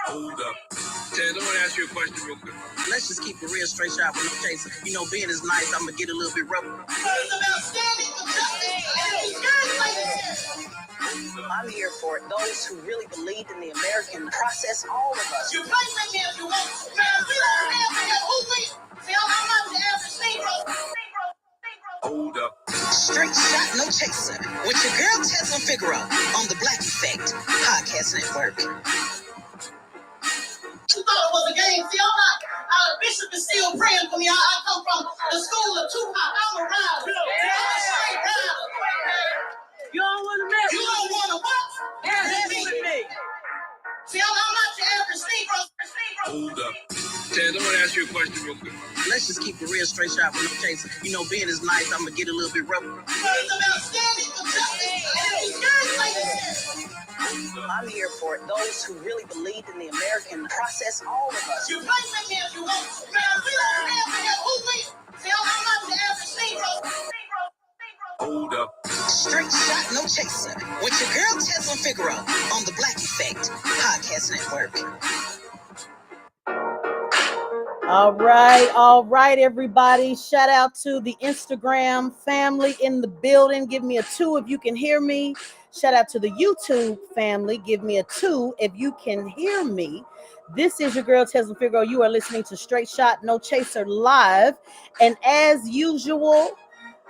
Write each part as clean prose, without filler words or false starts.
Hold up. Tez, I want to ask you a question real quick. Let's just keep it real, straight shot with no chaser. You know, being is nice, I'm going to get a little bit rough. I'm here for those who really believe in the American process, all of us. You play with me if you want. Man, we don't have to get who we. See, I'm not the average Negro. Hold up. Straight shot, no chaser. With your girl Tezlyn Figaro on the Black Effect Podcast Network. You thought it was a game. See, I'm not. Bishop is still praying for me. I come from the school of Tupac. I'm a rider. You don't want to mess. You don't want to what? Mess with me. See, I'm not your average Negro. Hold up. Tez, I want to ask you a question real quick. Let's just keep it real, straight shot with no chaser. You know, being is nice, I'm going to get a little bit rough. It's about standing for justice. I'm here for those who really believe in the American process, all of us. You play with me if you want. Man, we don't have to get who we. See, I'm not the average Negro. Hold up. Straight shot, no chaser. With your girl Tezlyn Figaro on the Black Effect Podcast Network. All right, everybody. Shout out to the Instagram family in the building. Give me a 2 if you can hear me. Shout out to the YouTube family. Give me a 2 if you can hear me. This is your girl Tezlyn Figaro. You are listening to Straight Shot, No Chaser live. And as usual,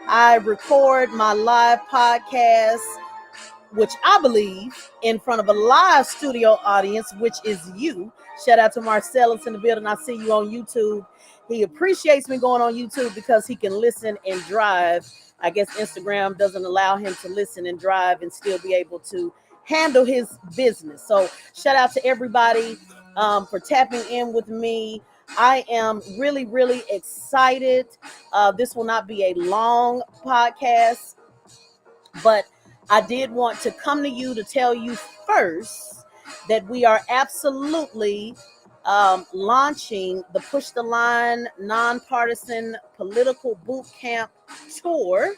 I record my live podcast, which I believe in front of a live studio audience, which is you. Shout out to Marcellus in the building. I see you on YouTube. He appreciates me going on YouTube because he can listen and drive. I guess Instagram doesn't allow him to listen and drive and still be able to handle his business. So shout out to everybody for tapping in with me. I am really, really excited. This will not be a long podcast, but I did want to come to you to tell you first that we are absolutely launching the Push the Line Nonpartisan Political Boot Camp Tour.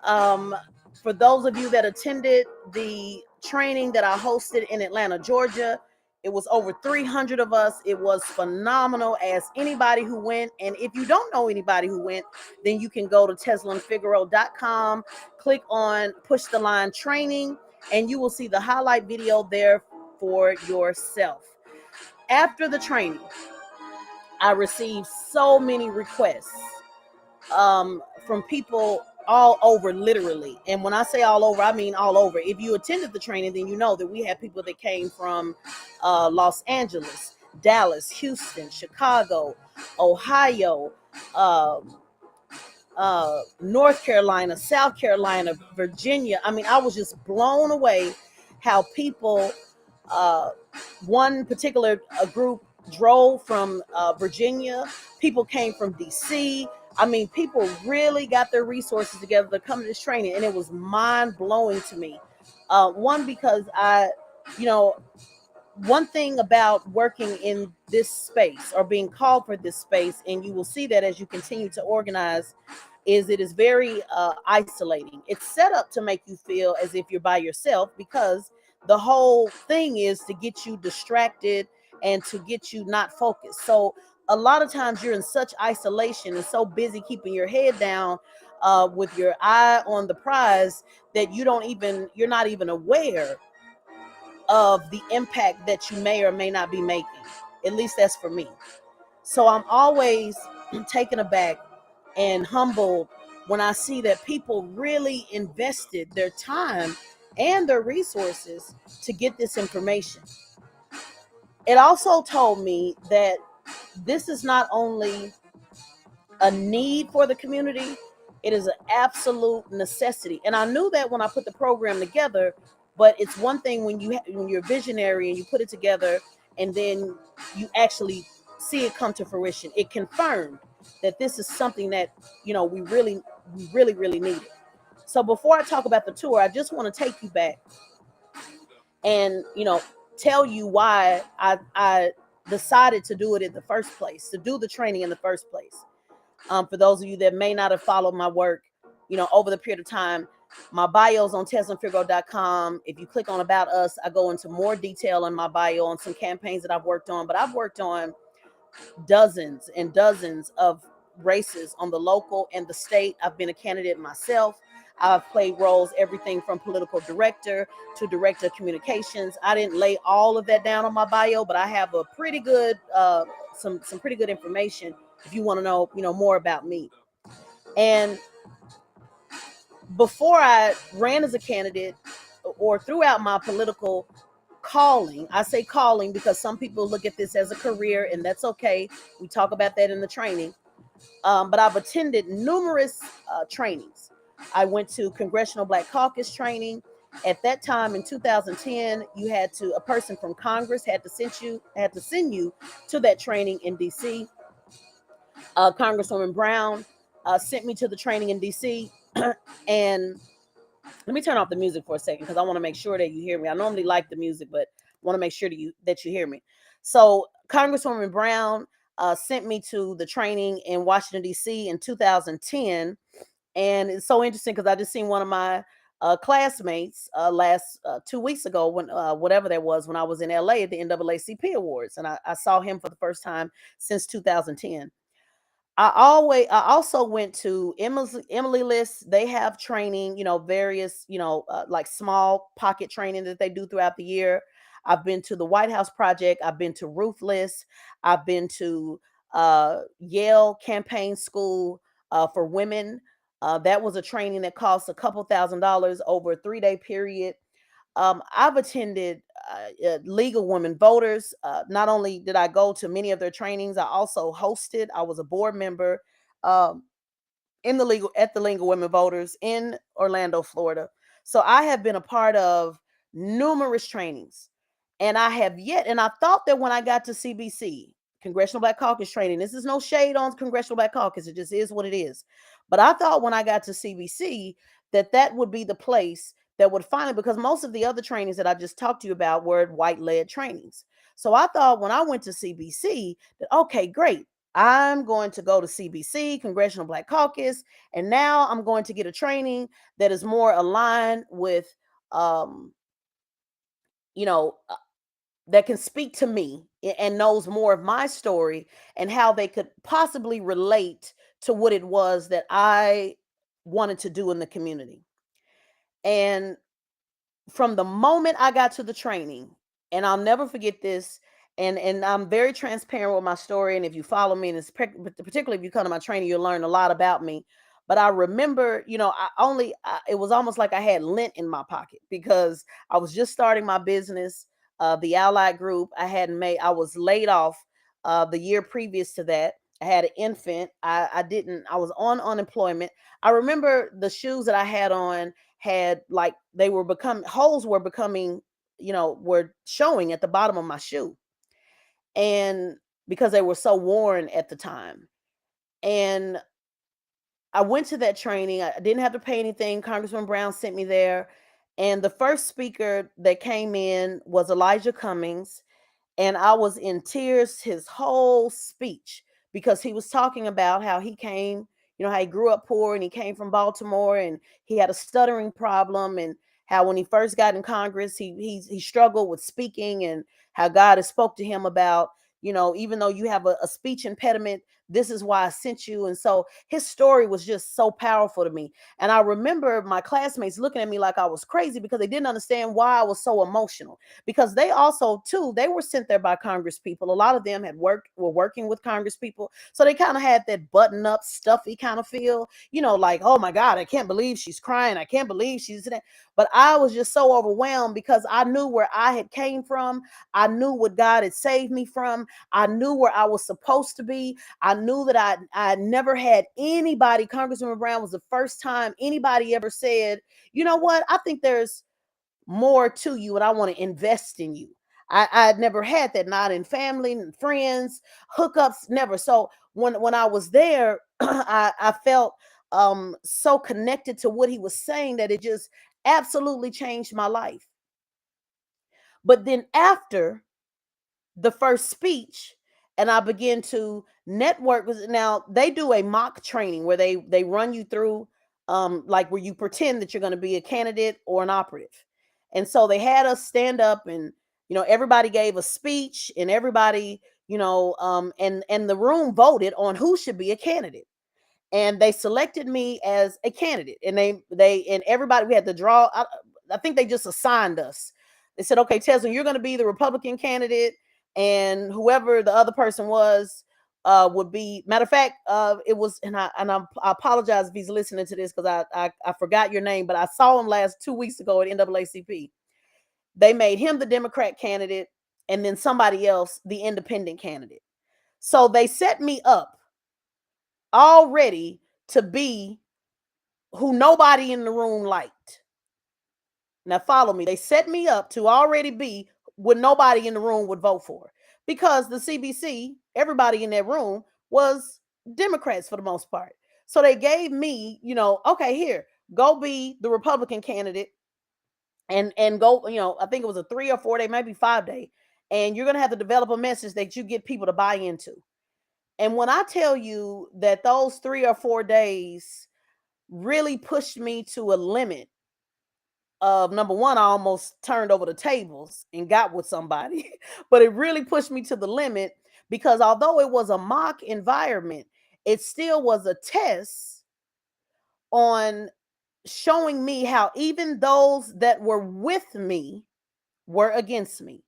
For those of you that attended the training that I hosted in Atlanta, Georgia, it was over 300 of us. It was phenomenal. Ask anybody who went. And if you don't know anybody who went, then you can go to TezlynFigaro.com, click on Push the Line Training, and you will see the highlight video there for yourself. After the training, I received so many requests from people all over, literally. And when I say all over, I mean all over. If you attended the training, then you know that we had people that came from Los Angeles, Dallas, Houston, Chicago, Ohio, North Carolina, South Carolina, Virginia. I mean, I was just blown away how people, one particular group drove from Virginia. People came from DC. I mean, people really got their resources together to come to this training, and it was mind-blowing to me. One, because one thing about working in this space or being called for this space, and you will see that as you continue to organize, is it is very isolating. It's set up to make you feel as if you're by yourself, because the whole thing is to get you distracted and to get you not focused. So a lot of times you're in such isolation and so busy keeping your head down with your eye on the prize that you're not even aware of the impact that you may or may not be making. At least that's for me. So I'm always taken aback and humbled when I see that people really invested their time and their resources to get this information. It also told me that this is not only a need for the community, it is an absolute necessity. And I knew that when I put the program together, but it's one thing when you're visionary and you put it together and then you actually see it come to fruition. It confirmed that this is something that, we really needed. So before I talk about the tour, I just want to take you back and, tell you why I decided to do it in the first place, to do the training in the first place. For those of you that may not have followed my work, over the period of time, My bio's on tezlynfigaro.com. If you click on About Us, I go into more detail in my bio on some campaigns that I've worked on. But I've worked on dozens and dozens of races on the local and the state. I've been a candidate myself. I've played roles, everything from political director to director of communications. I didn't lay all of that down on my bio, but I have a pretty good, some pretty good information if you want to know, more about me. And before I ran as a candidate or throughout my political calling, I say calling because some people look at this as a career, and that's okay. We talk about that in the training. But I've attended numerous trainings. I went to Congressional Black Caucus training. At that time in 2010, a person from Congress had to send you to that training in DC. Congresswoman Brown sent me to the training in DC. And let me turn off the music for a second because I want to make sure that you hear me. I normally like the music, but want to make sure that you hear me. So Congresswoman Brown sent me to the training in Washington D.C. in 2010, and it's so interesting because I just seen one of my classmates last 2 weeks ago when whatever that was when I was in LA at the NAACP Awards, and I saw him for the first time since 2010. I also went to Emily List. They have training, various, like small pocket training that they do throughout the year. I've been to the White House Project. I've been to Ruthless. I've been to Yale Campaign School for Women. That was a training that cost a couple $1,000s over a 3-day period. I've attended Legal Women Voters. Not only did I go to many of their trainings, I also hosted. I was a board member um, at the Legal Women Voters in Orlando, Florida. So I have been a part of numerous trainings, and I thought that when I got to CBC, Congressional Black Caucus training, this is no shade on Congressional Black Caucus, it just is what it is. But I thought when I got to CBC that would be the place that would finally, because most of the other trainings that I just talked to you about were white led trainings. So I thought when I went to CBC that, okay, great. I'm going to go to CBC, Congressional Black Caucus, and now I'm going to get a training that is more aligned with, um, you know, uh, that can speak to me and knows more of my story and how they could possibly relate to what it was that I wanted to do in the community. And from the moment I got to the training, and I'll never forget this, and I'm very transparent with my story. And if you follow me, and particularly if you come to my training, you'll learn a lot about me. But I remember, it was almost like I had lint in my pocket because I was just starting my business, the Allied Group. I was laid off the year previous to that. I had an infant. I was on unemployment. I remember the shoes that I had on had like holes were becoming, were showing at the bottom of my shoe, and because they were so worn at the time. And I went to that training. I didn't have to pay anything. Congressman Brown sent me there, and the first speaker that came in was Elijah Cummings, and I was in tears his whole speech because he was talking about how he came, how he grew up poor and he came from Baltimore and he had a stuttering problem, and how when he first got in Congress he struggled with speaking, and how God has spoke to him about, even though you have a speech impediment, this is why I sent you. And so his story was just so powerful to me. And I remember my classmates looking at me like I was crazy because they didn't understand why I was so emotional, because they also too, they were sent there by Congress people. A lot of them were working with Congress people, so they kind of had that button up stuffy kind of feel, like, oh my God, I can't believe she's crying, I can't believe she's that. But I was just so overwhelmed because I knew where I had came from. I knew what God had saved me from. I knew where I was supposed to be. I knew that I never had anybody. Congressman Brown was the first time anybody ever said, you know what, I think there's more to you and I want to invest in you. I had never had that, not in family and friends, hookups, never. So when I was there, I felt so connected to what he was saying that it just absolutely changed my life. But then after the first speech, and I began to network with, now they do a mock training where they run you through like where you pretend that you're going to be a candidate or an operative. And so they had us stand up, and everybody gave a speech, and everybody, and the room voted on who should be a candidate. And they selected me as a candidate, and they and everybody, we had to draw. I think they just assigned us. They said, okay, Tezlyn, you're going to be the Republican candidate, and whoever the other person was would be. Matter of fact, it was, I apologize if he's listening to this, because I forgot your name, but I saw him last 2 weeks ago at NAACP. They made him the Democrat candidate, and then somebody else the independent candidate. So they set me up already to be who nobody in the room liked. Now follow me. They set me up to already be what nobody in the room would vote for, because the CBC, everybody in that room was Democrats for the most part. So they gave me, okay, here, go be the Republican candidate, and go, I think it was a 3 or 4 day, maybe 5 day, and you're going to have to develop a message that you get people to buy into. And when I tell you that those 3 or 4 days really pushed me to a limit of, number one, I almost turned over the tables and got with somebody, but it really pushed me to the limit, because although it was a mock environment, it still was a test on showing me how even those that were with me were against me.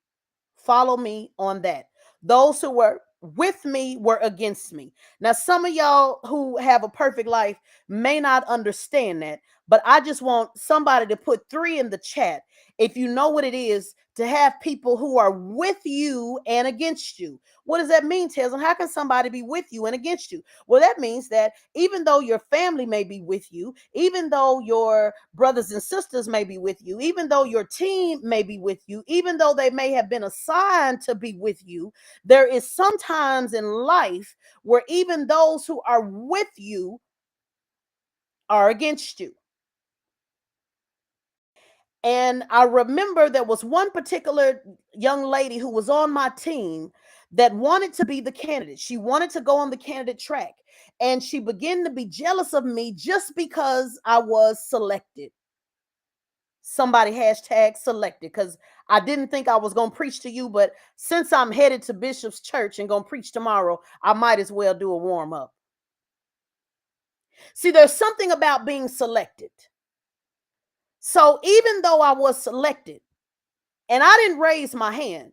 Follow me on that. Those who were with me were against me. Now, some of y'all who have a perfect life may not understand that, but I just want somebody to put 3 in the chat if you know what it is to have people who are with you and against you. What does that mean, Tezlyn? How can somebody be with you and against you? Well, that means that even though your family may be with you, even though your brothers and sisters may be with you, even though your team may be with you, even though they may have been assigned to be with you, there is sometimes in life where even those who are with you are against you. And I remember there was one particular young lady who was on my team that wanted to be the candidate. She wanted to go on the candidate track. And she began to be jealous of me just because I was selected. Somebody hashtag selected, because I didn't think I was going to preach to you. But since I'm headed to Bishop's Church and going to preach tomorrow, I might as well do a warm up. See, there's something about being selected. So even though I was selected, and I didn't raise my hand,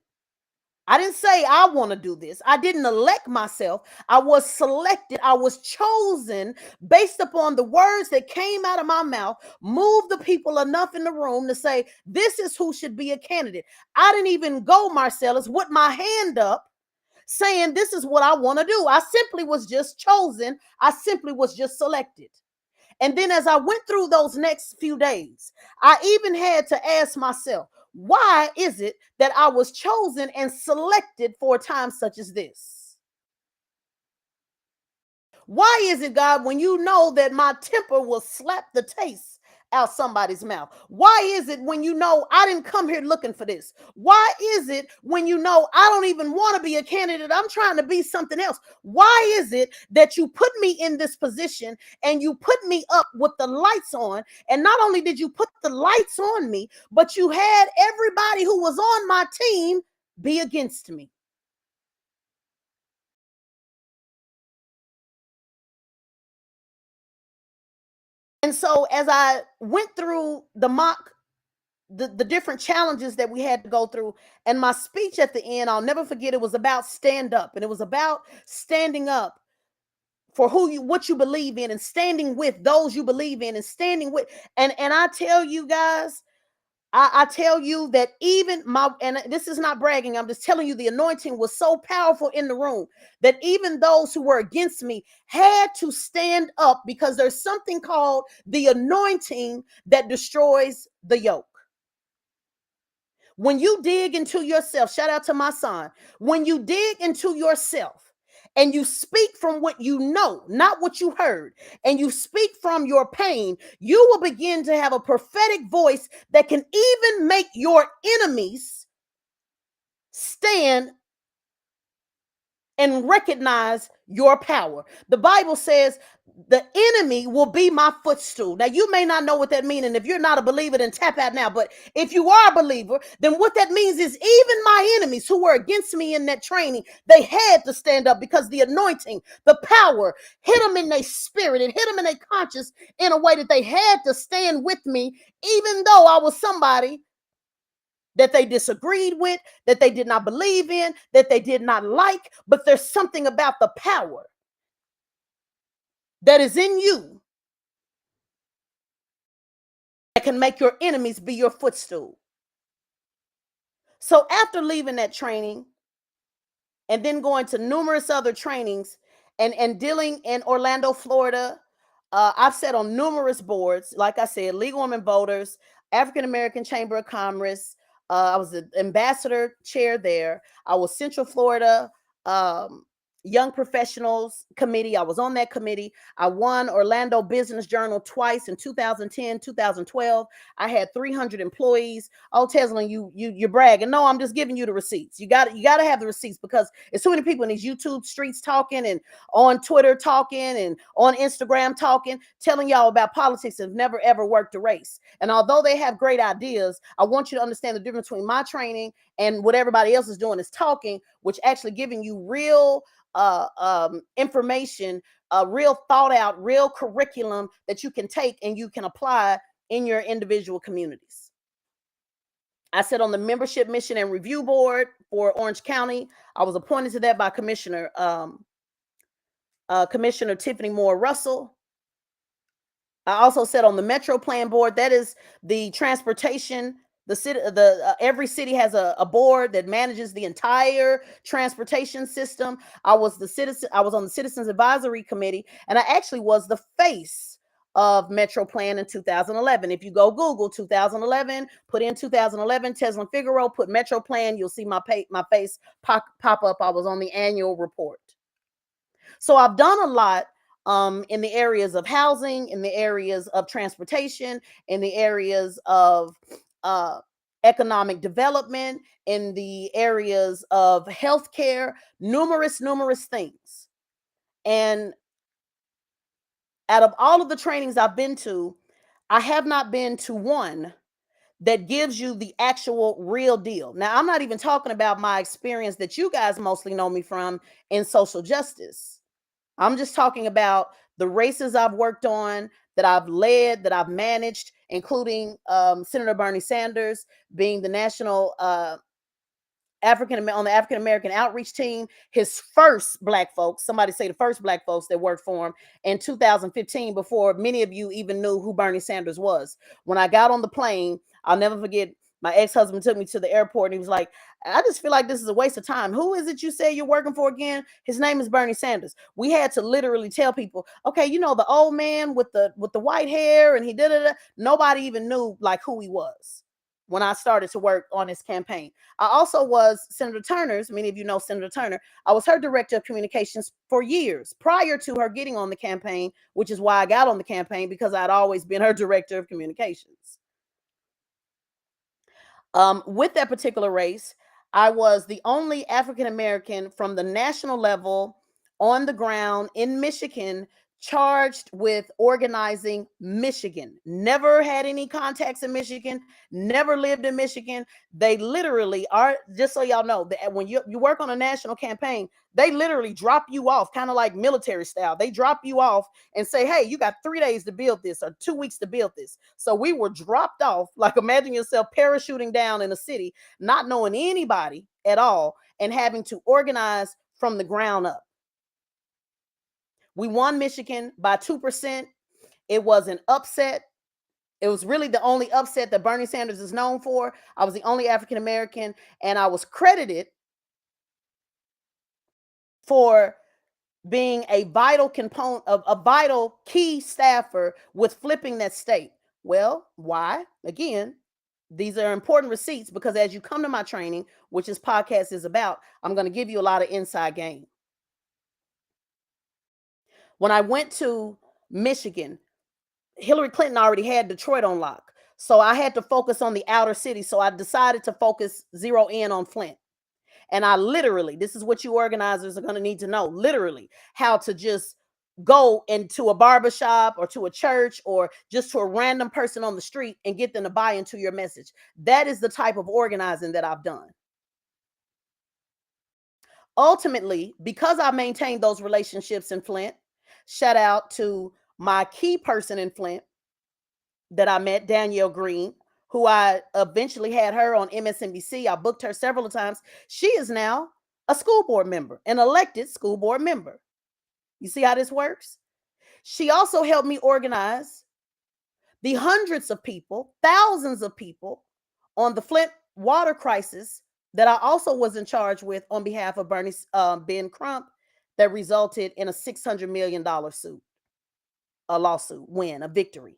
I didn't say I want to do this, I didn't elect myself, I was selected, I was chosen based upon the words that came out of my mouth, moved the people enough in the room to say, this is who should be a candidate. I didn't even go, Marcellus, with my hand up saying this is what I want to do. I simply was just chosen. I simply was just selected. And then as I went through those next few days, I even had to ask myself, why is it that I was chosen and selected for a time such as this? Why is it, God, when you know that my temper will slap the taste out somebody's mouth? Why is it when you know I didn't come here looking for this? Why is it when you know I don't even want to be a candidate? I'm trying to be something else. Why is it that you put me in this position and you put me up with the lights on? And not only did you put the lights on me, but you had everybody who was on my team be against me. And so as I went through the mock, the different challenges that we had to go through, and my speech at the end, I'll never forget, it was about stand up, and it was about standing up for what you believe in, and standing with those you believe in, and standing with, and I tell you guys, I tell you that even and this is not bragging, I'm just telling you, the anointing was so powerful in the room that even those who were against me had to stand up, because there's something called the anointing that destroys the yoke. When you dig into yourself, shout out to my son, when you dig into yourself and you speak from what you know, not what you heard, and you speak from your pain, you will begin to have a prophetic voice that can even make your enemies stand and recognize your power. The Bible says the enemy will be my footstool. Now, you may not know what that means, and if you're not a believer, then tap out now. But if you are a believer, then what that means is even my enemies who were against me in that training, they had to stand up because the anointing, the power hit them in their spirit and hit them in their conscience in a way that they had to stand with me, even though I was somebody that they disagreed with, that they did not believe in, that they did not like. But there's something about the power that is in you that can make your enemies be your footstool. So after leaving that training and then going to numerous other trainings and dealing in Orlando, Florida, I've sat on numerous boards. Like I said, Legal Women Voters, African American Chamber of Commerce. I was the ambassador chair there. I was Central Florida um, Young Professionals Committee. I was on that committee. I won Orlando Business Journal twice in 2010, 2012. I had 300 employees. Oh, Tezlyn, you're bragging. No, I'm just giving you the receipts. You got to have the receipts because there's so many people in these YouTube streets talking and on Twitter talking and on Instagram talking, telling y'all about politics and have never ever worked a race. And although they have great ideas, I want you to understand the difference between my training and what everybody else is doing is talking, which actually giving you real information, real thought out, real curriculum that you can take and you can apply in your individual communities. I sat on the membership mission and review board for Orange County. I was appointed to that by Commissioner Tiffany Moore Russell. I also sat on the Metro Plan board. That is the transportation. The city, every city has a board that manages the entire transportation system. I was on the Citizens Advisory Committee, and I actually was the face of Metro Plan in 2011. If you go Google 2011, put in 2011 Tezlyn Figaro, put Metro Plan, you'll see my face pop up. I was on the annual report. So I've done a lot in the areas of housing, in the areas of transportation, in the areas of economic development, in the areas of healthcare, numerous things. And out of all of the trainings I've been to, I have not been to one that gives you the actual real deal. Now, I'm not even talking about my experience that you guys mostly know me from in social justice. I'm just talking about the races I've worked on, that I've led, that I've managed, including Senator Bernie Sanders being the national on the African American outreach team, his first black folks, somebody say the first black folks that worked for him in 2015, before many of you even knew who Bernie Sanders was. When I got on the plane, I'll never forget, my ex-husband took me to the airport and he was like, I just feel like this is a waste of time. Who is it you say you're working for again? His name is Bernie Sanders. We had to literally tell people, okay, you know, the old man with the white hair and he did it. Nobody even knew like who he was when I started to work on his campaign. I also was Senator Turner's, many of you know Senator Turner. I was her director of communications for years prior to her getting on the campaign, which is why I got on the campaign, because I'd always been her director of communications. With that particular race, I was the only African American from the national level on the ground in Michigan charged with organizing Michigan. Never had any contacts in Michigan, never lived in Michigan. They literally are, just so y'all know, that when you work on a national campaign, they literally drop you off, kind of like military style. They drop you off and say, hey, you got 3 days to build this or 2 weeks to build this. So we were dropped off, like imagine yourself parachuting down in a city, not knowing anybody at all, and having to organize from the ground up. We won Michigan by 2%. It was an upset. It was really the only upset that Bernie Sanders is known for. I was the only African American, and I was credited for being a vital component of a vital key staffer with flipping that state. Well, why? Again, these are important receipts because as you come to my training, which this podcast is about, I'm going to give you a lot of inside game. When I went to Michigan, Hillary Clinton already had Detroit on lock. So I had to focus on the outer city. So I decided to zero in on Flint. And I literally, this is what you organizers are going to need to know, literally how to just go into a barbershop or to a church or just to a random person on the street and get them to buy into your message. That is the type of organizing that I've done. Ultimately, because I maintained those relationships in Flint, shout out to my key person in Flint that I met, Danielle Green, who I eventually had her on MSNBC. I booked her several times. She is now a school board member, an elected school board member. You see how this works? She also helped me organize the hundreds of people, thousands of people on the Flint water crisis that I also was in charge with on behalf of Ben Crump, that resulted in a $600 million suit, a lawsuit, win, a victory.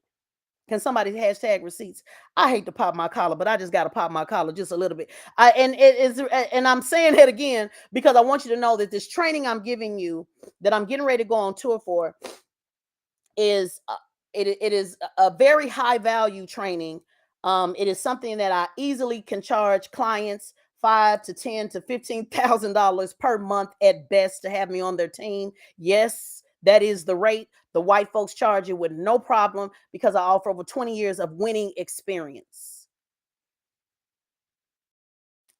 Can somebody hashtag receipts? I hate to pop my collar, but I just got to pop my collar just a little bit. And I'm saying that again because I want you to know that this training I'm giving you, that I'm getting ready to go on tour for, is it is a very high value training. It is something that I easily can charge clients $5 to $10 to $15,000 per month at best to have me on their team. Yes, that is the rate. The white folks charge it with no problem because I offer over 20 years of winning experience.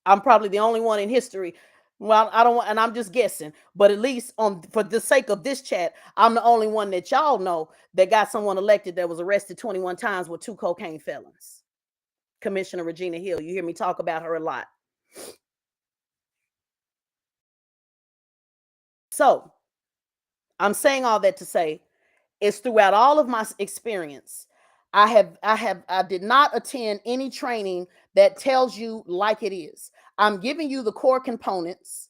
I'm probably the only one in history. Well, I don't want, and I'm just guessing, but at least for the sake of this chat, I'm the only one that y'all know that got someone elected that was arrested 21 times with 2 cocaine felons. Commissioner Regina Hill. You hear me talk about her a lot. So I'm saying all that to say is throughout all of my experience, I did not attend any training that tells you like it is. I'm giving you the core components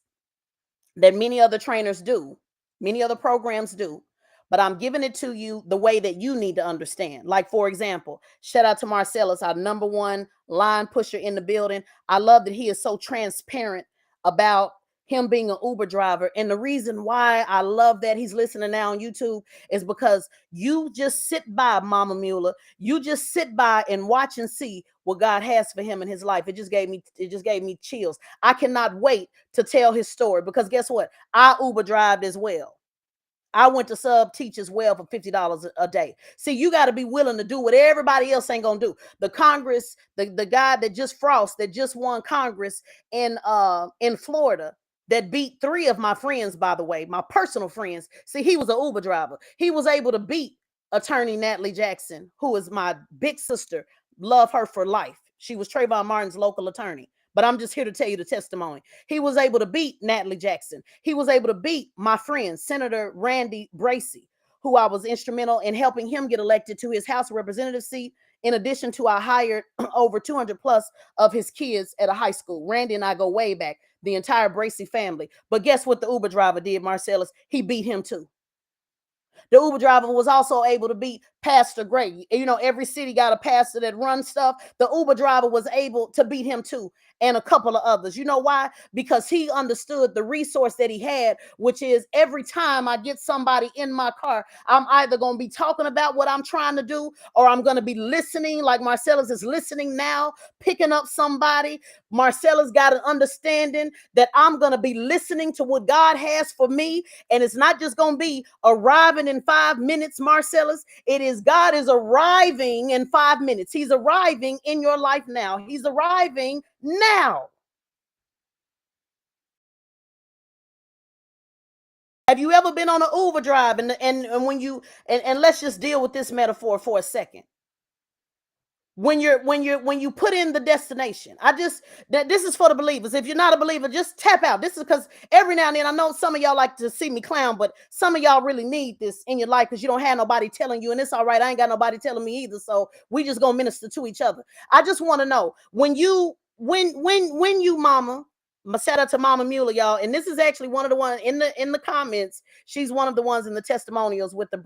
that many other trainers do, many other programs do, but I'm giving it to you the way that you need to understand. Like, for example, shout out to Marcellus, our number one line pusher in the building. I love that he is so transparent about him being an Uber driver. And the reason why I love that he's listening now on YouTube is because you just sit by, Mama Mueller. You just sit by and watch and see what God has for him in his life. It just gave me chills. I cannot wait to tell his story because guess what? I Uber drived as well. I went to sub teach as well for $50 a day. See, you got to be willing to do what everybody else ain't gonna do. The Congress, the guy that just won Congress in Florida, that beat 3 of my friends, by the way, my personal friends. See, he was an Uber driver. He was able to beat attorney Natalie Jackson, who is my big sister. Love her for life. She was Trayvon Martin's local attorney. But I'm just here to tell you the testimony. He was able to beat Natalie Jackson. He was able to beat my friend, Senator Randy Bracey, who I was instrumental in helping him get elected to his House of Representatives seat. In addition to, I hired over 200 plus of his kids at a high school. Randy and I go way back, the entire Bracey family. But guess what the Uber driver did, Marcellus? He beat him too. The Uber driver was also able to beat Pastor Gray. You know, every city got a pastor that runs stuff. The Uber driver was able to beat him too, and a couple of others. You know why? Because he understood the resource that he had, which is every time I get somebody in my car, I'm either going to be talking about what I'm trying to do, or I'm going to be listening, like Marcellus is listening now, picking up somebody. Marcellus got an understanding that I'm going to be listening to what God has for me, and it's not just going to be arriving in 5 minutes, Marcellus. It is God is arriving in 5 minutes. He's arriving in your life now. He's arriving now. Have you ever been on an Uber drive and when you and let's just deal with this metaphor for a second. When you put in the destination, this is for the believers. If you're not a believer, just tap out. This is because every now and then, I know some of y'all like to see me clown, but some of y'all really need this in your life because you don't have nobody telling you, and it's all right. I ain't got nobody telling me either, so we just gonna minister to each other. I just want to know when you mama. Shout out to Mama Mueller, y'all. And this is actually one of the ones in the comments. She's one of the ones in the testimonials with the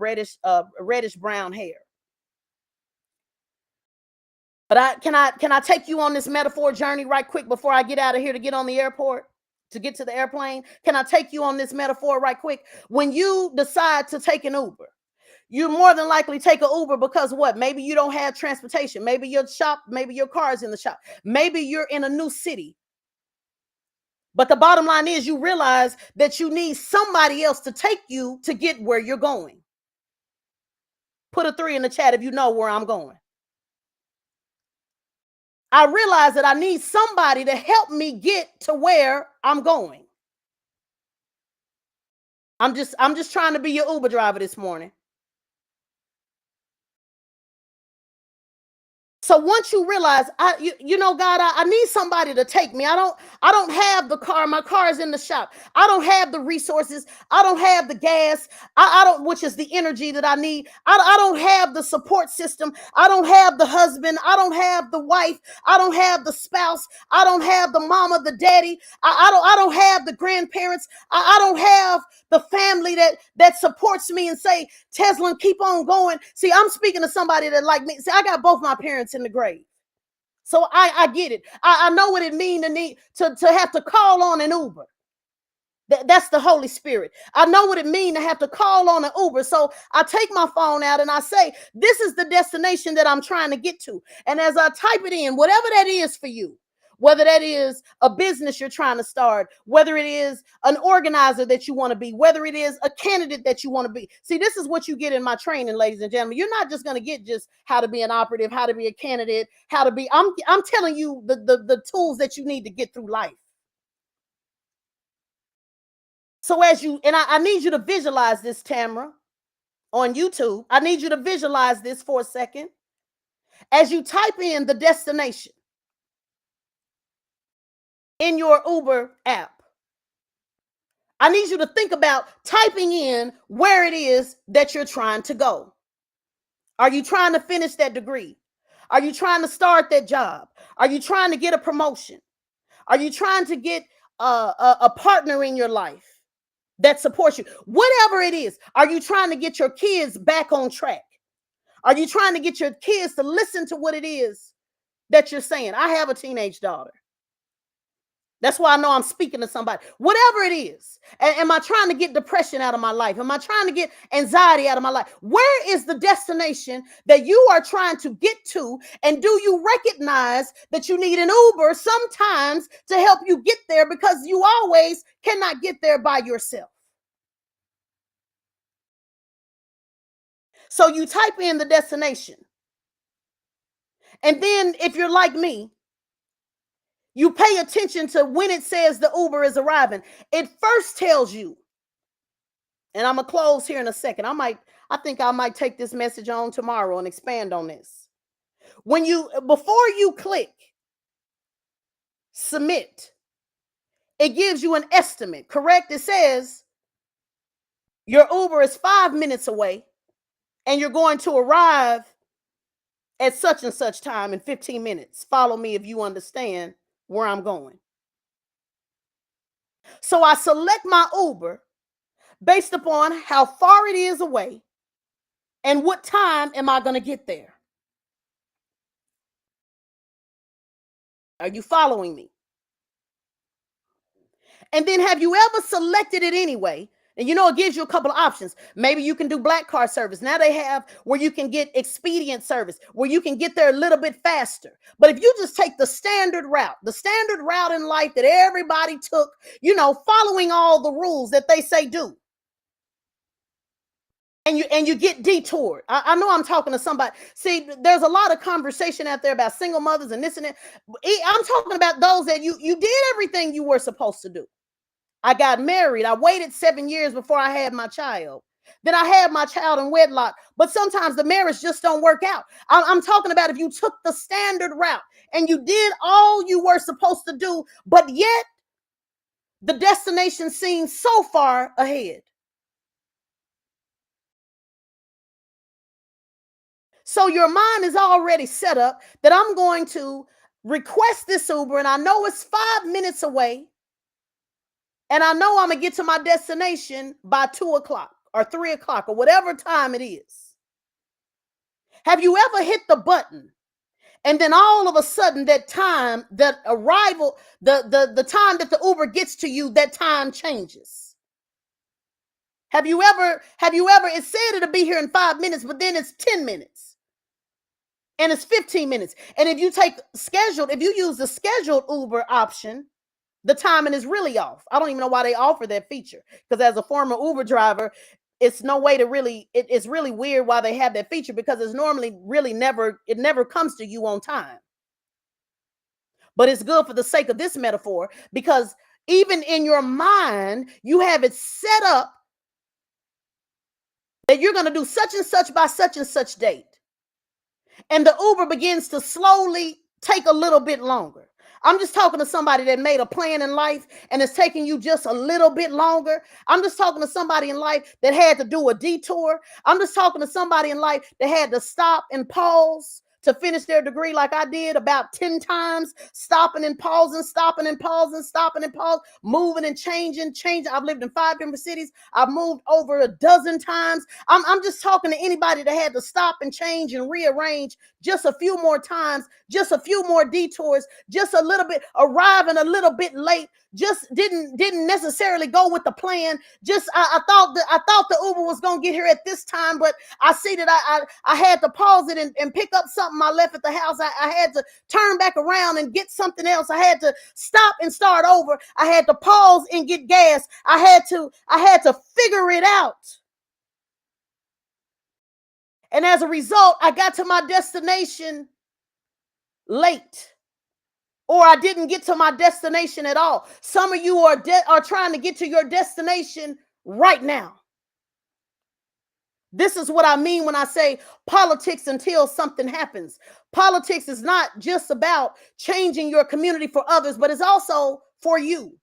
reddish brown hair. But can I take you on this metaphor journey right quick before I get out of here to get on the airport, to get to the airplane? Can I take you on this metaphor right quick? When you decide to take an Uber, you more than likely take an Uber because what? Maybe you don't have transportation. Maybe your car is in the shop. Maybe you're in a new city. But the bottom line is you realize that you need somebody else to take you to get where you're going. Put a 3 in the chat if you know where I'm going. I realize that I need somebody to help me get to where I'm going. I'm just trying to be your Uber driver this morning. So once you realize, you know, God, I need somebody to take me. I don't have the car. My car is in the shop. I don't have the resources. I don't have the gas. I don't, which is the energy that I need. I don't have the support system. I don't have the husband. I don't have the wife. I don't have the spouse. I don't have the mama, the daddy. I don't have the grandparents. I don't have the family that supports me and say, Tezlyn, keep on going. See, I'm speaking to somebody that like me. See, I got both my parents in the grave. So I get it. I know what it means to have to call on an Uber. That's the Holy Spirit. I know what it means to have to call on an Uber. So I take my phone out and I say, this is the destination that I'm trying to get to. And as I type it in, whatever that is for you, whether that is a business you're trying to start, whether it is an organizer that you want to be, whether it is a candidate that you want to be. See, this is what you get in my training, ladies and gentlemen. You're not just going to get just how to be an operative, how to be a candidate, how to be, I'm telling you the tools that you need to get through life. So as you, and I need you to visualize this, Tamara, on YouTube. I need you to visualize this for a second. As you type in the destination in your Uber app, I need you to think about typing in where it is that you're trying to go. Are you trying to finish that degree? Are you trying to start that job? Are you trying to get a promotion? Are you trying to get a partner in your life that supports you? Whatever it is, are you trying to get your kids back on track? Are you trying to get your kids to listen to what it is that you're saying? I have a teenage daughter. That's why I know I'm speaking to somebody. Whatever it is. Am I trying to get depression out of my life? Am I trying to get anxiety out of my life? Where is the destination that you are trying to get to? And do you recognize that you need an Uber sometimes to help you get there, because you always cannot get there by yourself? So you type in the destination. And then if you're like me, you pay attention to when it says the Uber is arriving. It first tells you, and I'm going to close here in a second. I think I might take this message on tomorrow and expand on this. Before you click submit, it gives you an estimate, correct? It says your Uber is 5 minutes away and you're going to arrive at such and such time in 15 minutes. Follow me if you understand where I'm going. So I select my Uber based upon how far it is away and what time am I going to get there. Are you following me? And then have you ever selected it anyway? And you know, it gives you a couple of options. Maybe you can do black car service. Now they have where you can get expedient service, where you can get there a little bit faster. But if you just take the standard route in life that everybody took, you know, following all the rules that they say do, and you get detoured. I know I'm talking to somebody. See, there's a lot of conversation out there about single mothers and this and that. I'm talking about those that you did everything you were supposed to do. I got married. I waited 7 years before I had my child. Then I had my child in wedlock. But sometimes the marriage just don't work out. I'm talking about if you took the standard route and you did all you were supposed to do, but yet the destination seems so far ahead. So your mind is already set up that I'm going to request this Uber, and I know it's 5 minutes away. And I know I'm going to get to my destination by 2 o'clock or 3 o'clock or whatever time it is. Have you ever hit the button and then all of a sudden that time, that arrival, the time that the Uber gets to you, that time changes? Have you ever, it said it'll be here in 5 minutes, but then it's 10 minutes and it's 15 minutes. And if you use the scheduled Uber option, The timing is really off. I don't even know why they offer that feature, because as a former Uber driver, it's no way to really, it's really weird why they have that feature, because it's normally really never, it never comes to you on time. But it's good for the sake of this metaphor, because even in your mind, you have it set up that you're going to do such and such by such and such date. And the Uber begins to slowly take a little bit longer. I'm just talking to somebody that made a plan in life and it's taking you just a little bit longer. I'm just talking to somebody in life that had to do a detour. I'm just talking to somebody in life that had to stop and pause to finish their degree, like I did about 10 times, stopping and pausing, stopping and pausing, stopping and pause, moving and changing. I've lived in 5 different cities. I've moved over a dozen times. I'm just talking to anybody that had to stop and change and rearrange just a few more times, just a few more detours, just a little bit, arriving a little bit late, just didn't necessarily go with the plan. Just I thought the Uber was gonna get here at this time, but I see that I had to pause it and pick up something I left at the house. I had to turn back around and get something else. I had to stop and start over. I had to pause and get gas. I had to figure it out. And as a result, I got to my destination late, or I didn't get to my destination at all. Some of you are trying to get to your destination right now. This is what I mean when I say politics until something happens. Politics is not just about changing your community for others, but it's also for you.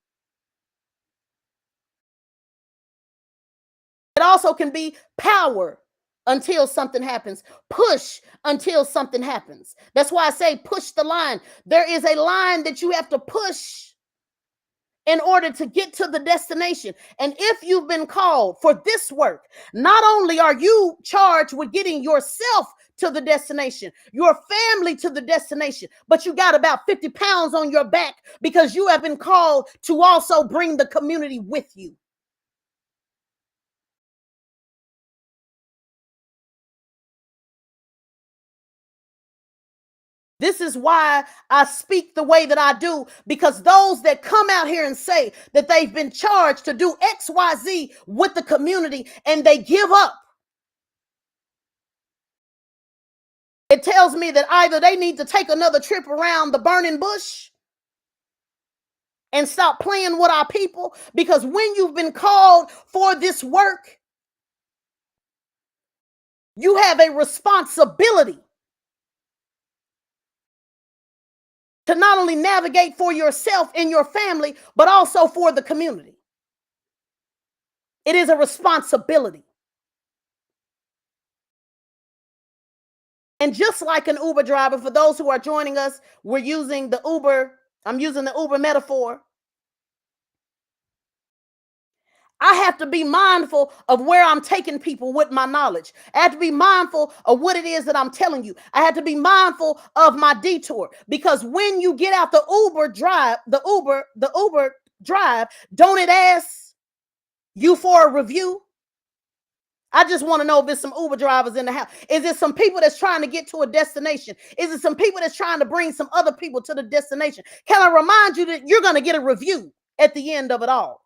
It also can be power until something happens. Push until something happens. That's why I say push the line. There is a line that you have to push in order to get to the destination. And if you've been called for this work, not only are you charged with getting yourself to the destination, your family to the destination, but you got about 50 pounds on your back because you have been called to also bring the community with you. This is why I speak the way that I do, because those that come out here and say that they've been charged to do XYZ with the community and they give up, it tells me that either they need to take another trip around the burning bush and stop playing with our people, because when you've been called for this work, you have a responsibility to not only navigate for yourself and your family, but also for the community. It is a responsibility. And just like an Uber driver, for those who are joining us, I'm using the Uber metaphor. I have to be mindful of where I'm taking people with my knowledge. I have to be mindful of what it is that I'm telling you. I have to be mindful of my detour, because when you get out the Uber drive, don't it ask you for a review? I just want to know if there's some Uber drivers in the house. Is it some people that's trying to get to a destination? Is it some people that's trying to bring some other people to the destination? Can I remind you that you're going to get a review at the end of it all?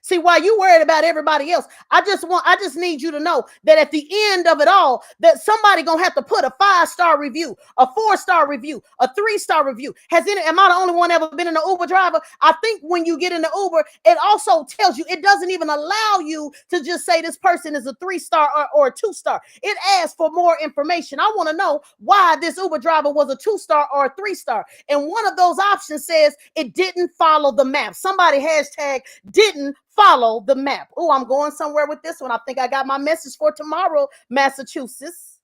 See, while you worried about everybody else, I just need you to know that at the end of it all, that somebody gonna have to put a 5-star review, a 4-star review, a 3-star review. Am I the only one ever been in an Uber driver? I think when you get in the Uber, it also tells you, it doesn't even allow you to just say this person is a 3-star or a 2-star. It asks for more information. I want to know why this Uber driver was a 2-star or a 3-star. And one of those options says it didn't follow the map. Somebody hashtag didn't follow the map. Oh, I'm going somewhere with this one. I think I got my message for tomorrow, Massachusetts.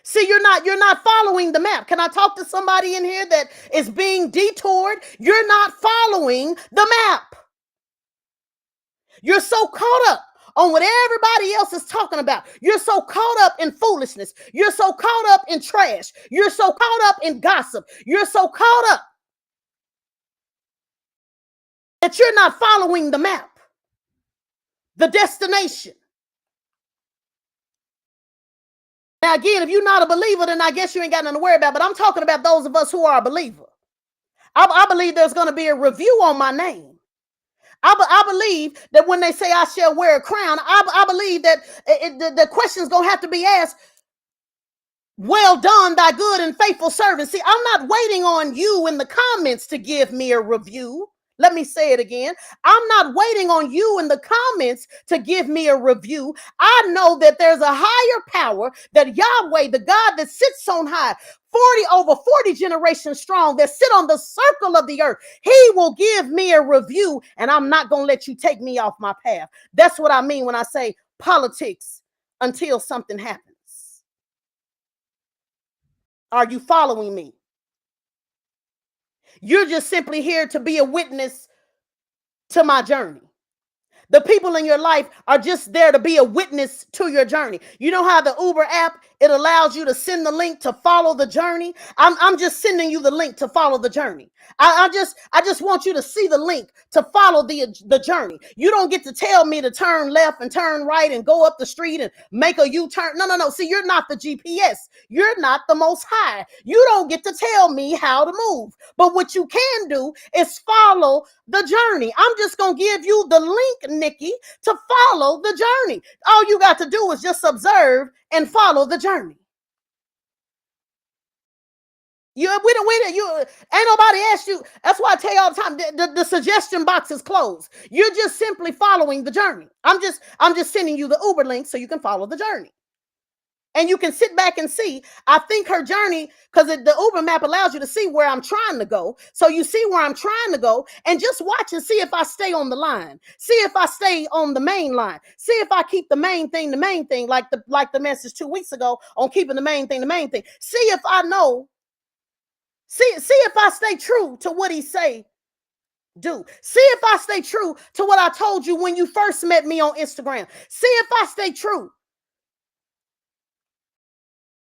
See, you're not following the map. Can I talk to somebody in here that is being detoured? You're not following the map. You're so caught up on what everybody else is talking about. You're so caught up in foolishness. You're so caught up in trash. You're so caught up in gossip. You're so caught up that you're not following the map, the destination. Now, again, if you're not a believer, then I guess you ain't got nothing to worry about. But I'm talking about those of us who are a believer. I believe there's going to be a review on my name. I believe that when they say I shall wear a crown, I believe that the question's going to have to be asked, well done, thy good and faithful servant. See, I'm not waiting on you in the comments to give me a review. Let me say it again. I'm not waiting on you in the comments to give me a review. I know that there's a higher power, that Yahweh, the God that sits on high, 40 generations strong, that sit on the circle of the earth. He will give me a review, and I'm not going to let you take me off my path. That's what I mean when I say politics until something happens. Are you following me? You're just simply here to be a witness to my journey. The people in your life are just there to be a witness to your journey. You know how the Uber app, it allows you to send the link to follow the journey. I'm just sending you the link to follow the journey. I just want you to see the link to follow the journey. You don't get to tell me to turn left and turn right and go up the street and make a U-turn. No. See, you're not the GPS. You're not the Most High. You don't get to tell me how to move. But what you can do is follow the journey. I'm just going to give you the link, Nikki, to follow the journey. All you got to do is just observe and follow the journey. You ain't nobody asked you. That's why I tell you all the time, the suggestion box is closed. You're just simply following the journey. I'm just sending you the Uber link so you can follow the journey. And you can sit back and see. I think her journey, because the Uber map allows you to see where I'm trying to go. So you see where I'm trying to go, and just watch and see if I stay on the line. See if I stay on the main line. See if I keep the main thing, like the message 2 weeks ago on keeping the main thing. See if I know. See if I stay true to what he say do. See if I stay true to what I told you when you first met me on Instagram. See if I stay true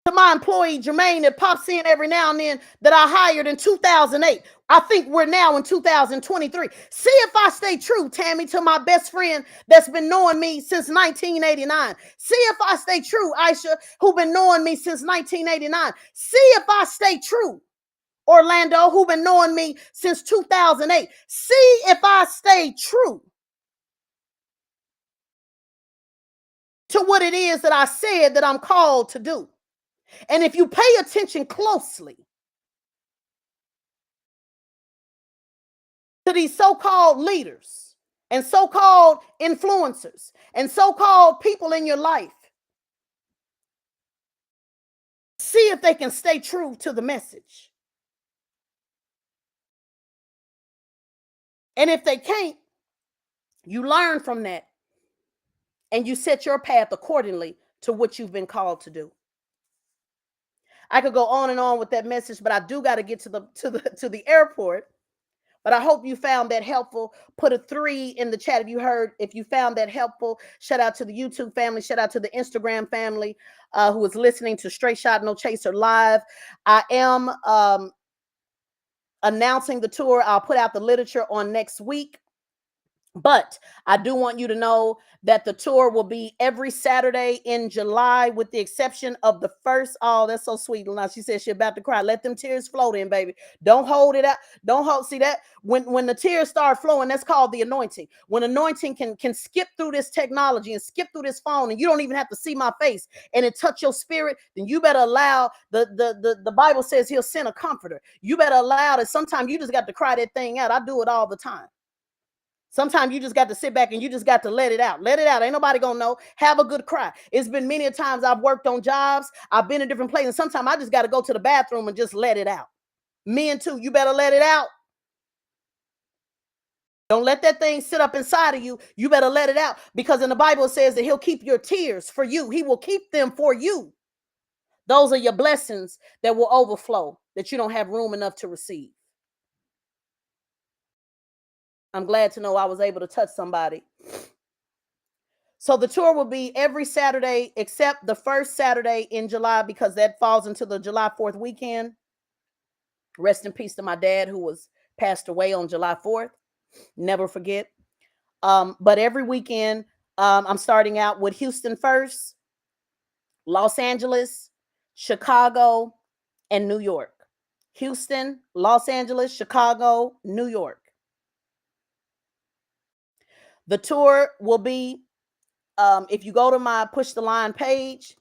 to my employee Jermaine that pops in every now and then that I hired in 2008. I think we're now in 2023. See if I stay true, Tammy, to my best friend that's been knowing me since 1989. See if I stay true, Aisha, who been knowing me since 1989. See if I stay true, Orlando, who been knowing me since 2008. See if I stay true to what it is that I said that I'm called to do. And if you pay attention closely to these so-called leaders and so-called influencers and so-called people in your life, see if they can stay true to the message. And if they can't, you learn from that and you set your path accordingly to what you've been called to do. I could go on and on with that message, but I do got to get to the airport. But I hope you found that helpful. Put a 3 in the chat if you found that helpful. Shout out to the YouTube family. Shout out to the Instagram family who is listening to Straight Shot No Chaser Live. I am announcing the tour. I'll put out the literature on next week. But I do want you to know that the tour will be every Saturday in July, with the exception of the first. Oh, that's so sweet. Now she said she's about to cry. Let them tears flow in, baby. Don't hold it out. Don't hold. See that when the tears start flowing, that's called the anointing. When anointing can skip through this technology and skip through this phone, and you don't even have to see my face, and it touch your spirit, then you better allow the Bible says he'll send a comforter. You better allow it. Sometimes you just got to cry that thing out. I do it all the time. Sometimes you just got to sit back and you just got to let it out. Let it out. Ain't nobody gonna know. Have a good cry. It's been many a times I've worked on jobs. I've been in different places. Sometimes I just got to go to the bathroom and just let it out. Men too, you better let it out. Don't let that thing sit up inside of you. You better let it out, because in the Bible it says that he'll keep your tears for you. He will keep them for you. Those are your blessings that will overflow, that you don't have room enough to receive. I'm glad to know I was able to touch somebody. So the tour will be every Saturday except the first Saturday in July, because that falls into the July 4th weekend. Rest in peace to my dad, who was passed away on July 4th. Never forget. But every weekend, I'm starting out with Houston first, Los Angeles, Chicago, and New York. Houston, Los Angeles, Chicago, New York. The tour will be, if you go to my Push the Line page,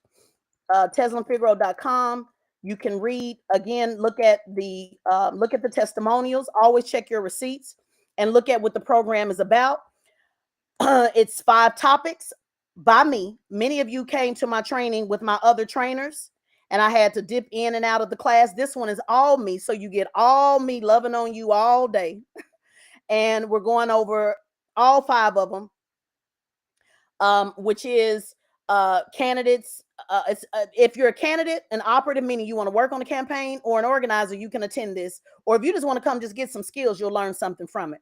TezlynFigaro.com, you can read again. Look at the testimonials. Always check your receipts and look at what the program is about. It's 5 topics by me. Many of you came to my training with my other trainers, and I had to dip in and out of the class. This one is all me, so you get all me loving on you all day. And we're going over all 5 of them, which is candidates. If you're a candidate, an operative, meaning you want to work on a campaign, or an organizer, you can attend this. Or if you just want to come just get some skills, you'll learn something from it.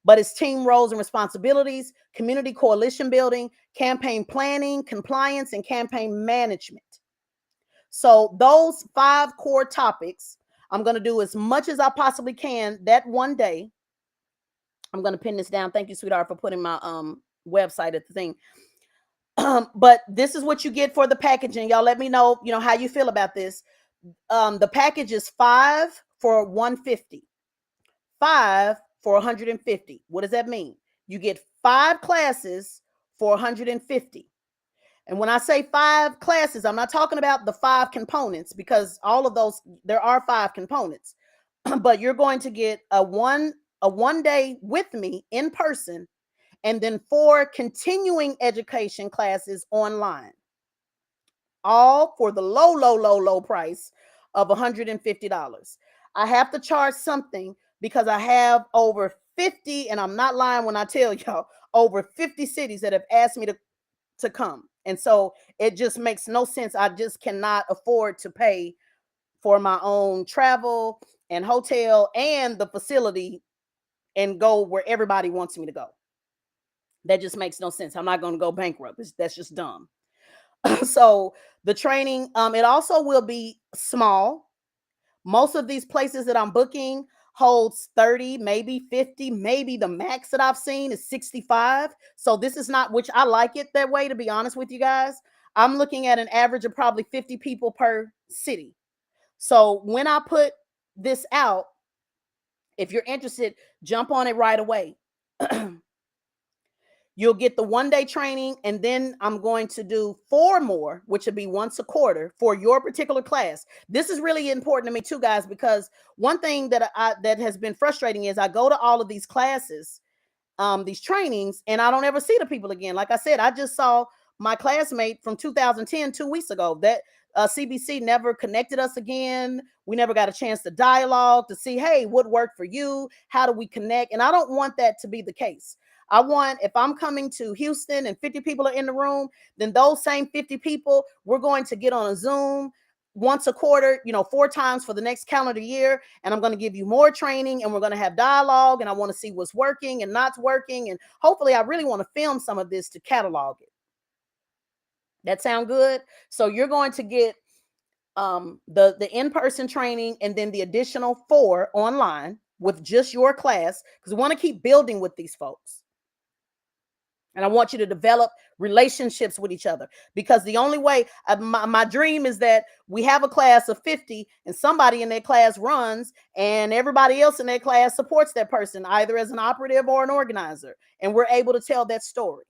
But it's team roles and responsibilities, community coalition building, campaign planning, compliance, and campaign management. So those 5 core topics, I'm going to do as much as I possibly can that one day. I'm going to pin this down. Thank you, sweetheart, for putting my website at the thing. But this is what you get for the packaging. Y'all let me know, how you feel about this. The package is 5 for $150. 5 for $150. What does that mean? You get 5 classes for $150. And when I say 5 classes, I'm not talking about the 5 components, because all of those, there are 5 components. But you're going to get a one day with me in person, and then 4 continuing education classes online. All for the low price of $150. I have to charge something because I have over 50, and I'm not lying when I tell y'all, over 50 cities that have asked me to come. And so it just makes no sense. I just cannot afford to pay for my own travel and hotel and the facility and go where everybody wants me to go. That just makes no sense. I'm not going to go bankrupt. That's just dumb. So the training, it also will be small. Most of these places that I'm booking holds 30, maybe 50, maybe the max that I've seen is 65. So this is not, which I like it that way, to be honest with you guys. I'm looking at an average of probably 50 people per city. So when I put this out, if you're interested, jump on it right away. You'll get the one-day training, and then I'm going to do 4 more, which would be once a quarter for your particular class. This is really important to me too, guys, because one thing that has been frustrating is I go to all of these classes, these trainings, and I don't ever see the people again. Like I said, I just saw my classmate from 2010 2 weeks ago. That CBC never connected us again. We never got a chance to dialogue to see, hey, what worked for you? How do we connect? And I don't want that to be the case. I want, if I'm coming to Houston and 50 people are in the room, then those same 50 people, we're going to get on a Zoom once a quarter, 4 times for the next calendar year. And I'm going to give you more training, and we're going to have dialogue, and I want to see what's working and not working. And hopefully I really want to film some of this to catalog it. That sound good? So you're going to get the in-person training, and then the additional 4 online with just your class, because we want to keep building with these folks. And I want you to develop relationships with each other, because the only way, my dream is that we have a class of 50 and somebody in that class runs, and everybody else in that class supports that person, either as an operative or an organizer. And we're able to tell that story.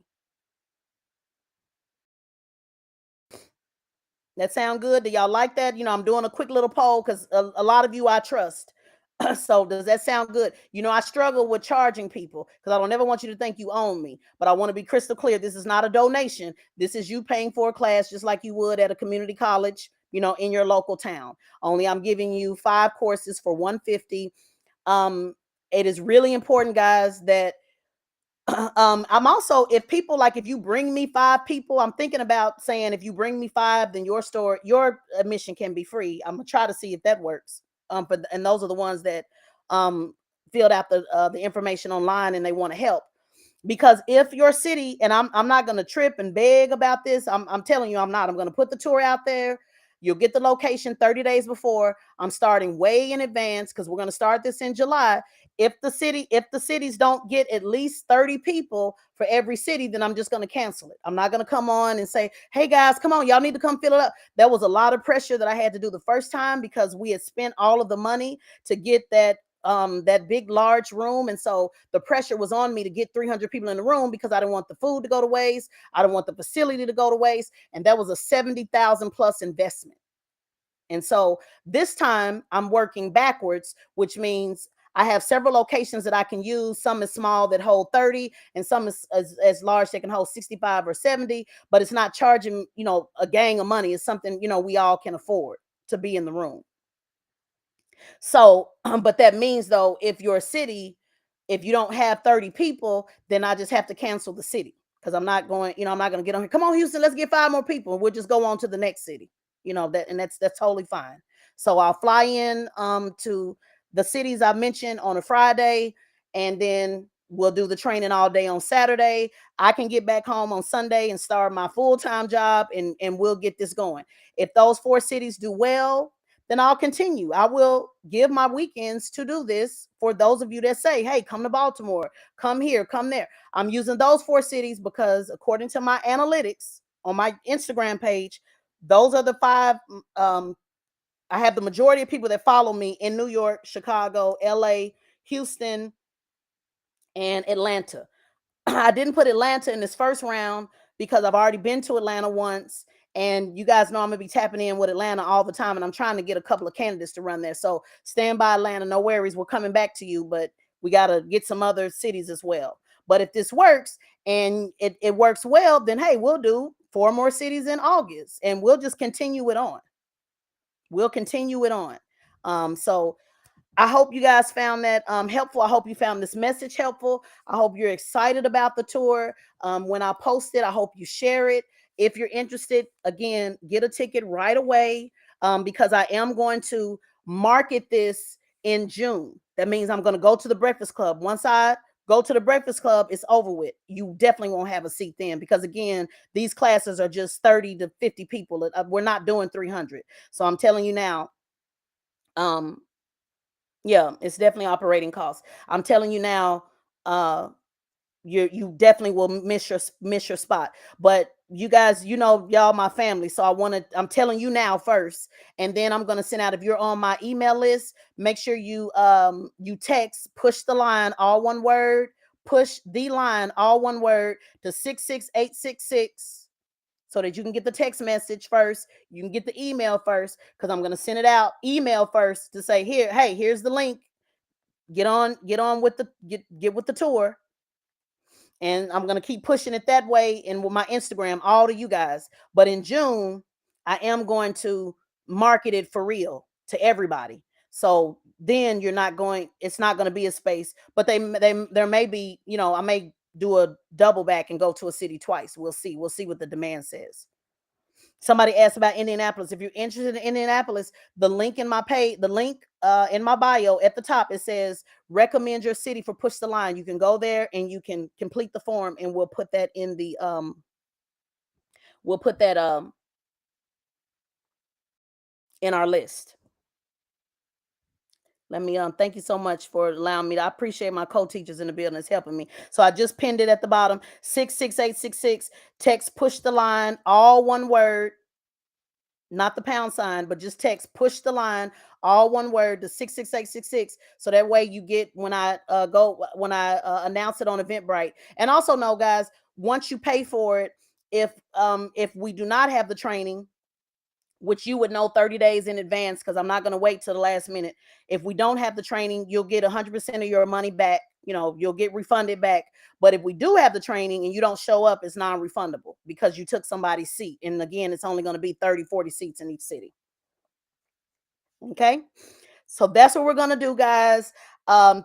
That sound good? Do y'all like that? I'm doing a quick little poll because a lot of you I trust. So does that sound good? I struggle with charging people because I don't ever want you to think you own me, but I want to be crystal clear. This is not a donation. This is you paying for a class just like you would at a community college, in your local town. Only I'm giving you 5 courses for $150. It is really important, guys, that I'm also, if you bring me 5 people, I'm thinking about saying, if you bring me 5, then your admission can be free. I'm gonna try to see if that works. And those are the ones that filled out the information online and they want to help. Because if your city, and I'm not gonna trip and beg about this, I'm telling you, I'm gonna put the tour out there. You'll get the location 30 days before. I'm starting way in advance because we're gonna start this in July. if the cities don't get at least 30 people for every city, then I'm just going to cancel it. I'm not going to come on and say, hey guys, come on, y'all need to come fill it up. That was a lot of pressure that I had to do the first time because we had spent all of the money to get that big large room, and so the pressure was on me to get 300 people in the room because I didn't want the food to go to waste, I didn't want the facility to go to waste, and that was a 70,000 plus investment. And so this time I'm working backwards, which means I have several locations that I can use. Some is small that hold 30, and some is as large that can hold 65 or 70, but it's not charging, a gang of money. It's something, we all can afford to be in the room. So, but that means though, if your city, if you don't have 30 people, then I just have to cancel the city because I'm not going, I'm not going to get on here. Come on, Houston, let's get 5 more people. And we'll just go on to the next city, that's totally fine. So I'll fly in to the cities I mentioned on a Friday, and then we'll do the training all day on Saturday. I can get back home on Sunday and start my full-time job, and we'll get this going. If those 4 cities do well, then I'll continue. I will give my weekends to do this for those of you that say, hey, come to Baltimore, come here, come there. I'm using those 4 cities because according to my analytics on my Instagram page, those are the 5. I have the majority of people that follow me in New York, Chicago, LA, Houston, and Atlanta. I didn't put Atlanta in this first round because I've already been to Atlanta once, and you guys know I'm gonna be tapping in with Atlanta all the time, and I'm trying to get a couple of candidates to run there. So stand by, Atlanta, no worries, we're coming back to you, but we got to get some other cities as well. But if this works and it works well, then hey, we'll do 4 more cities in August, and we'll just continue it on. We'll continue it on. So I hope you guys found that helpful. I hope you found this message helpful. I hope you're excited about the tour. When I post it, I hope you share it. If you're interested, again, get a ticket right away because I am going to market this in June. That means I'm going to go to the Breakfast Club. Once I go to the Breakfast Club, it's over with. You definitely won't have a seat then because, again, these classes are just 30 to 50 people. We're not doing 300. So I'm telling you now, yeah, it's definitely operating costs. I'm telling you now, you definitely will miss your spot. But you guys, y'all my family, so I'm telling you now first, and then I'm gonna send out. If you're on my email list, make sure you text push the line all one word, push the line all one word to 66866. So that you can get the text message first, you can get the email first, because I'm gonna send it out email first to say, here, hey, here's the link. Get on with get with the tour. And I'm gonna keep pushing it that way, and with my Instagram, all to you guys. But in June, I am going to market it for real to everybody. So then it's not going to be a space, but there may be, I may do a double back and go to a city twice. We'll see what the demand says. Somebody asked about Indianapolis. If you're interested in Indianapolis, the link in my page, the link in my bio at the top, it says recommend your city for Push the Line. You can go there and you can complete the form, and we'll put that in the in our list. Let me thank you so much for allowing me to. I appreciate my co-teachers in the building that's helping me. So I just pinned it at the bottom. 66866. Text Push the Line, all one word, not the pound sign, but just text Push the Line, all one word, to 66866. So that way you get when I announce it on Eventbrite. And also know, guys, once you pay for it, if we do not have the training, which you would know 30 days in advance, because I'm not going to wait till the last minute. If we don't have the training, you'll get 100% of your money back. You'll get refunded back. But if we do have the training and you don't show up, it's non-refundable because you took somebody's seat. And again, it's only going to be 30, 40 seats in each city. Okay. So that's what we're going to do, guys.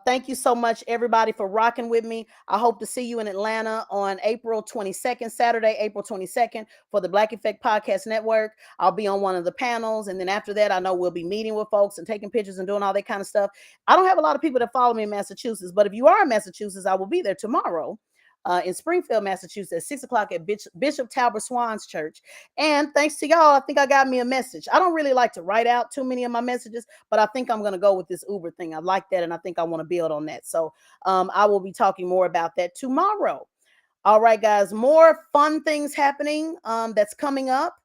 Thank you so much, everybody, for rocking with me. I hope to see you in Atlanta on April 22nd, Saturday, April 22nd, for the Black Effect Podcast Network. I'll be on one of the panels. And then after that, I know we'll be meeting with folks and taking pictures and doing all that kind of stuff. I don't have a lot of people that follow me in Massachusetts, but if you are in Massachusetts, I will be there tomorrow. in Springfield, Massachusetts, at 6 o'clock at Bishop Talbot Swan's church. And thanks to y'all, I think I got me a message. I don't really like to write out too many of my messages, but I think I'm going to go with this Uber thing. I like that, and I think I want to build on that. So I will be talking more about that tomorrow. All right, guys, more fun things happening that's coming up.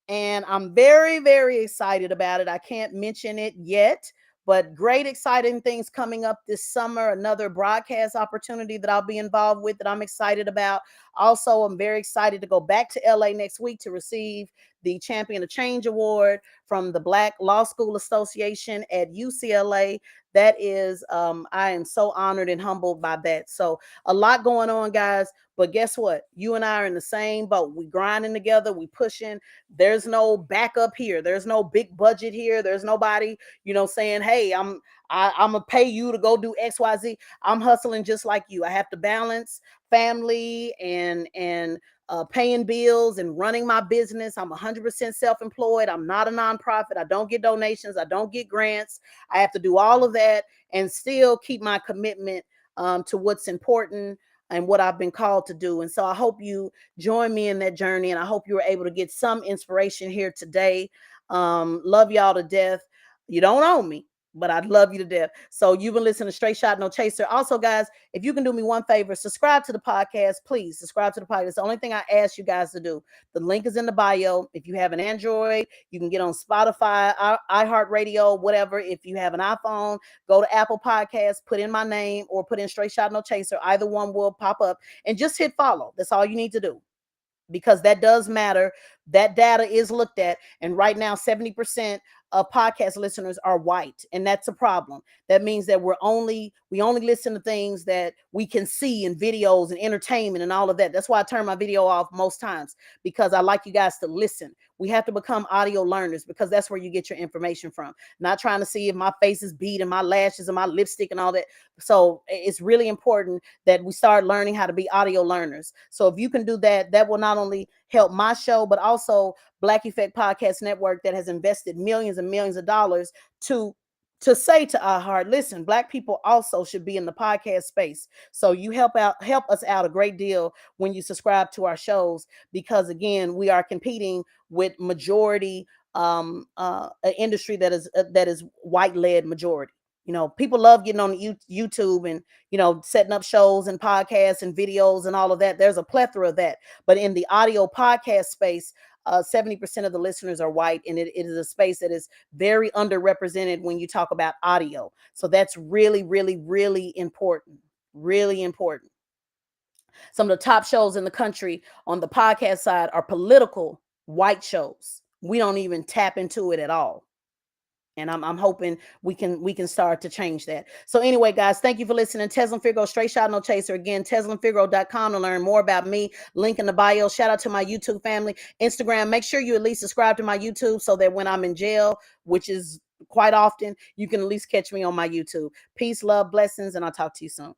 And I'm very, very excited about it. I can't mention it yet, but great, exciting things coming up this summer. Another broadcast opportunity that I'll be involved with that I'm excited about. Also, I'm very excited to go back to LA next week to receive the Champion of Change Award from the Black Law School Association at UCLA. That is, I am so honored and humbled by that. So a lot going on, guys. But guess what? You and I are in the same boat. We grinding together. We pushing. There's no backup here. There's no big budget here. There's nobody, saying, hey, I'm gonna pay you to go do XYZ. I'm hustling just like you. I have to balance family and paying bills and running my business. I'm 100% self-employed. I'm not a nonprofit. I don't get donations. I don't get grants. I have to do all of that and still keep my commitment to what's important and what I've been called to do. And so I hope you join me in that journey, and I hope you were able to get some inspiration here today. Love y'all to death. You don't own me, but I'd love you to death. So you've been listening to Straight Shot No Chaser. Also, guys, if you can do me one favor, subscribe to the podcast. Please subscribe to the podcast. It's the only thing I ask you guys to do. The link is in the bio. If you have an Android, you can get on Spotify, iHeartRadio, whatever. If you have an iPhone, go to Apple Podcasts, put in my name or put in Straight Shot No Chaser. Either one will pop up, and just hit follow. That's all you need to do, because that does matter. That data is looked at. And right now, 70% of podcast listeners are white. And that's a problem. That means that we only listen to things that we can see in videos and entertainment and all of that. That's why I turn my video off most times, because I like you guys to listen. We have to become audio learners, because that's where you get your information from. Not trying to see if my face is beat and my lashes and my lipstick and all that. So it's really important that we start learning how to be audio learners. So if you can do that, that will not only help my show, but also Black Effect Podcast Network, that has invested millions and millions of dollars to say to iHeart, listen, Black people also should be in the podcast space. So you help us out a great deal when you subscribe to our shows, because again, we are competing with majority an industry that is white led majority. People love getting on YouTube and, setting up shows and podcasts and videos and all of that. There's a plethora of that. But in the audio podcast space, 70% of the listeners are white, and it is a space that is very underrepresented when you talk about audio. So that's really, really, really important. Really important. Some of the top shows in the country on the podcast side are political white shows. We don't even tap into it at all. And I'm hoping we can start to change that. So anyway, guys, thank you for listening. Tezlyn Figaro, Straight Shot No Chaser. Again, TezlynFigaro.com to learn more about me. Link in the bio. Shout out to my YouTube family. Instagram, make sure you at least subscribe to my YouTube, so that when I'm in jail, which is quite often, you can at least catch me on my YouTube. Peace, love, blessings, and I'll talk to you soon.